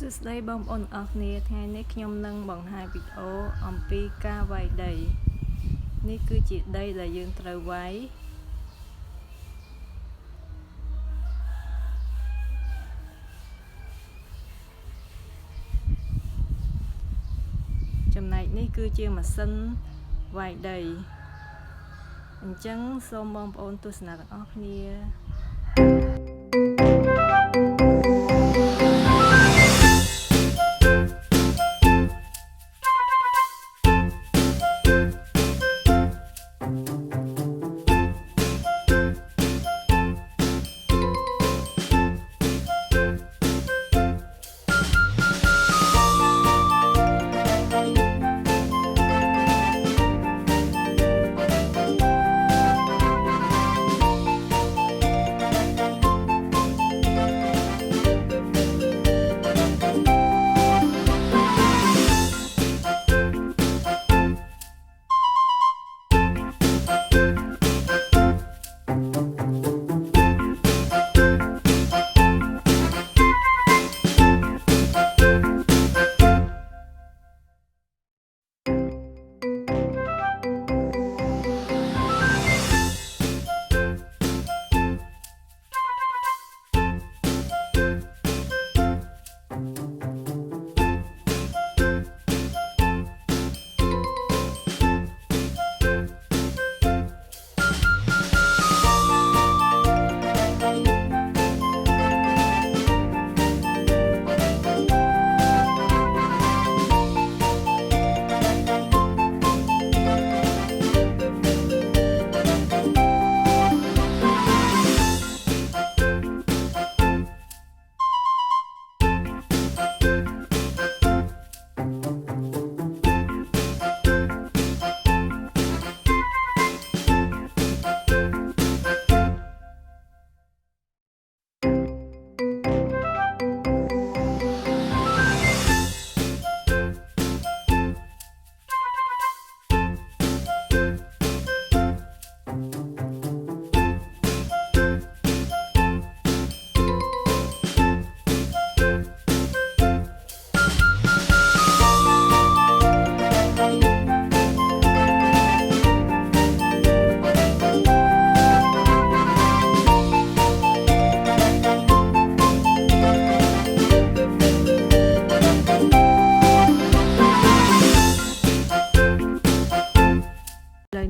Sự đây bom ôn ở nia thay nét nhom nâng bằng hai video ông pi ca vài đầy ní cứ chỉ đây là dương trời váy trong này ní cứ chia mà sân vài đầy chẳng xôm bom ôn tôi sẽ ở nia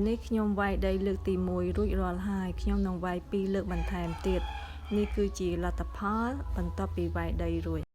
នេះខ្ញុំវាយដីលើកទី1រួចរាល់ហើយខ្ញុំនឹងវាយ2លើកបន្ថែមទៀតនេះគឺជាលទ្ធផលបន្ទាប់ពីវាយដីរួច